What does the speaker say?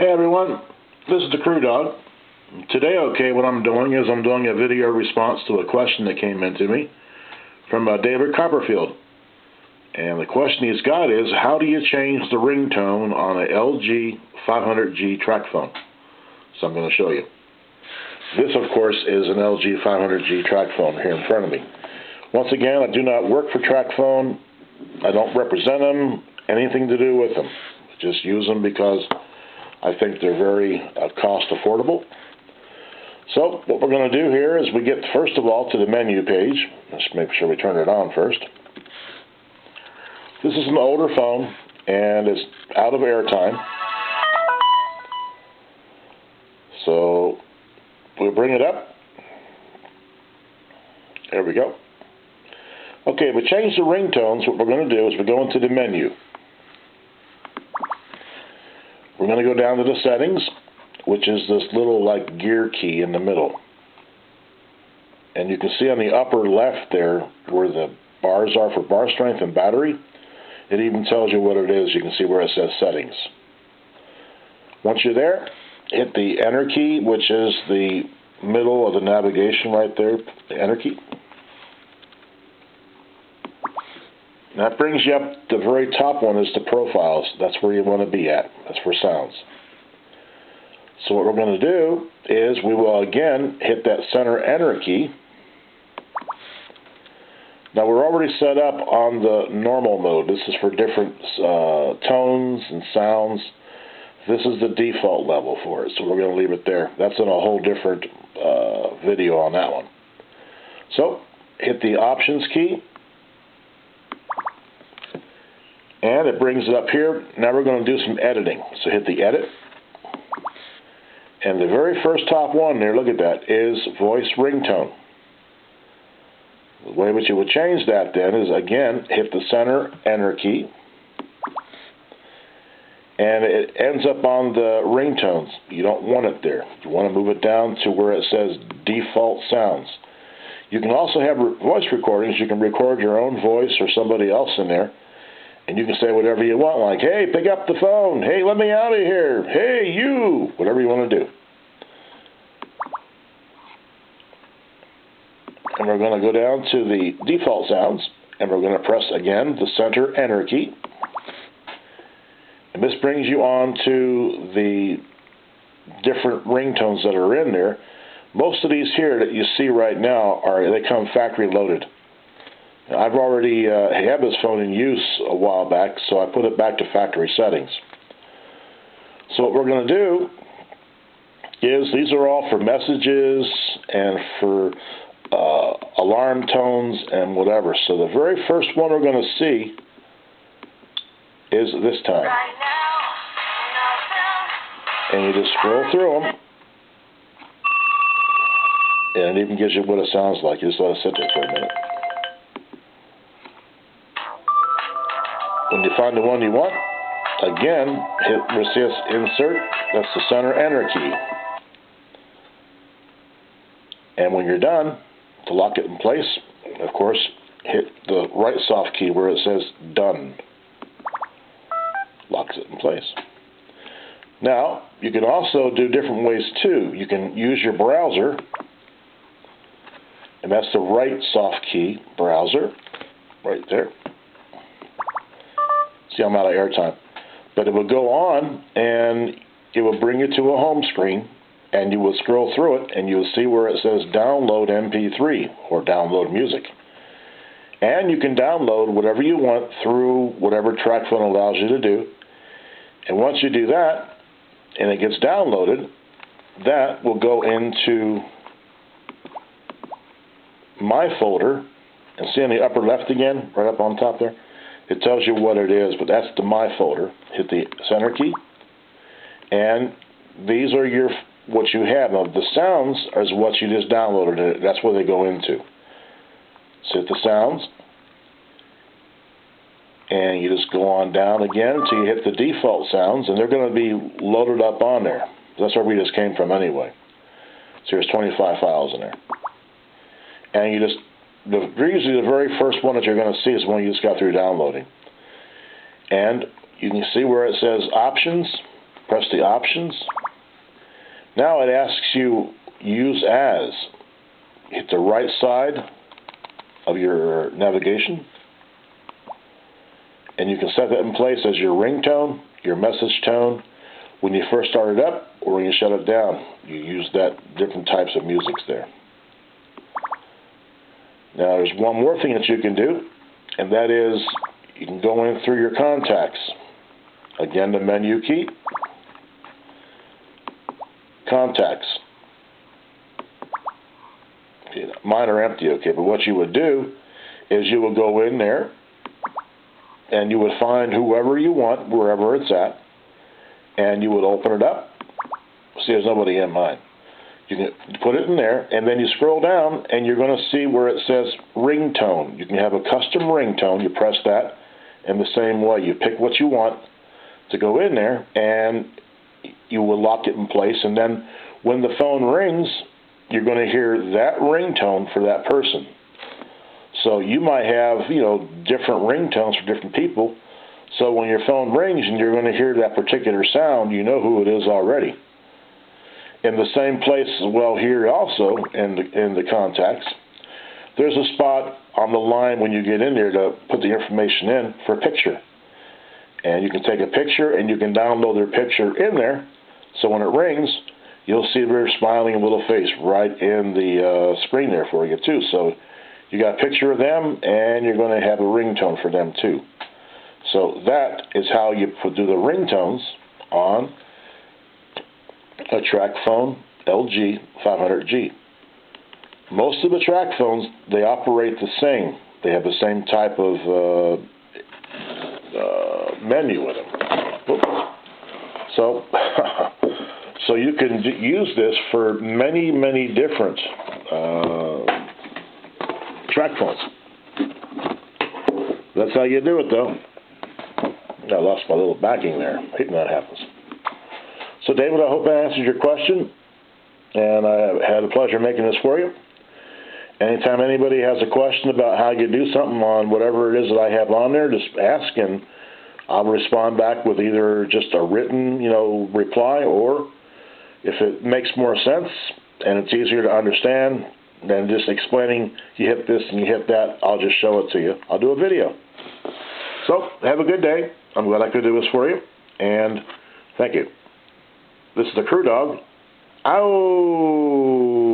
Hey everyone, this is the Crew Dog. Today, what I'm doing is I'm doing a video response to a question that came in to me from David Copperfield. And the question he's got is, how do you change the ringtone on a LG500G Tracfone? So I'm going to show you. This, of course, is an LG500G Tracfone here in front of me. Once again, I do not work for Tracfone. I don't represent them, anything to do with them. I just use them because I think they're very cost affordable. So what we're going to do here is we get first of all to the menu page. Let's make sure we turn it on first. This is an older phone and it's out of airtime. So we'll bring it up. There we go. Okay, we change the ringtones. What we're going to do is we go into the menu. We're going to go down to the settings, which is this little gear key in the middle. And you can see on the upper left there where the bars are for bar strength and battery. It even tells you what it is. You can see where it says settings. Once you're there, hit the enter key, which is the middle of the navigation right there, the enter key. And that brings you up, the very top one is the profiles. That's where you want to be at. That's for sounds. So what we're going to do is we will again hit that center enter key. Now we're already set up on the normal mode. This is for different tones and sounds. This is the default level for it, so we're going to leave it there. That's in a whole different video on that one. So hit the options key. And it brings it up here. Now we're going to do some editing. So hit the edit. And the very first top one there, look at that, is voice ringtone. The way which you would change that then is, again, hit the center enter key. And it ends up on the ringtones. You don't want it there. You want to move it down to where it says default sounds. You can also have voice recordings. You can record your own voice or somebody else in there. And you can say whatever you want, like, hey, pick up the phone. Hey, let me out of here. Hey, you. Whatever you want to do. And we're going to go down to the default sounds. And we're going to press, again, the center enter key. And this brings you on to the different ringtones that are in there. Most of these here that you see right now, they come factory loaded. I've already had this phone in use a while back, so I put it back to factory settings. So what we're going to do is these are all for messages and for alarm tones and whatever. So the very first one we're going to see is this time. And you just scroll through them. And it even gives you what it sounds like. You just let it sit there for a minute. When you find the one you want, again, hit resist insert. That's the center enter key. And when you're done, to lock it in place, of course, hit the right soft key where it says done. Locks it in place. Now, you can also do different ways too. You can use your browser, and that's the right soft key, browser, right there. See, I'm out of airtime. But it will go on, and it will bring you to a home screen, and you will scroll through it, and you will see where it says download MP3 or download music. And you can download whatever you want through whatever Tracfone allows you to do. And once you do that, and it gets downloaded, that will go into my folder. And see on the upper left again, right up on top there? It tells you what it is, but that's the My folder. Hit the center key. And these are what you have. Now, the sounds is what you just downloaded. That's where they go into. So hit the sounds. And you just go on down again until you hit the default sounds, and they're going to be loaded up on there. That's where we just came from anyway. So there's 25 files in there. And you just usually the very first one that you're going to see is one you just got through downloading. And you can see where it says options. Press the options. Now it asks you use as. Hit the right side of your navigation, and you can set that in place as your ringtone, your message tone, when you first start it up or when you shut it down. You use that different types of musics there. Now there's one more thing that you can do, and that is you can go in through your contacts. Again, the menu key, contacts. Mine are empty, okay, but what you would do is you would go in there and you would find whoever you want, wherever it's at, and you would open it up. See, there's nobody in mine. You can put it in there, and then you scroll down, and you're going to see where it says ringtone. You can have a custom ringtone. You press that in the same way. You pick what you want to go in there, and you will lock it in place, and then when the phone rings, you're going to hear that ringtone for that person. So you might have, different ringtones for different people. So when your phone rings and you're going to hear that particular sound, you know who it is already. In the same place as well here also, in the contacts, there's a spot on the line when you get in there to put the information in for a picture. And you can take a picture and you can download their picture in there. So when it rings, you'll see their smiling little face right in the screen there for you too. So you got a picture of them, and you're going to have a ringtone for them too. So that is how you do the ringtones on a Tracfone LG500G. Most of the Tracfones, they operate the same. They have the same type of menu with them. So, so you can use this for many, many different Tracfones. That's how you do it, though. I lost my little backing there. I hate when that happens. So, David, I hope I answered your question, and I had a pleasure making this for you. Anytime anybody has a question about how you do something on whatever it is that I have on there, just ask, and I'll respond back with either just a written, reply, or if it makes more sense and it's easier to understand than just explaining, you hit this and you hit that, I'll just show it to you. I'll do a video. So, have a good day. I'm glad I could do this for you, and thank you. This is the Crew Dog. Ow!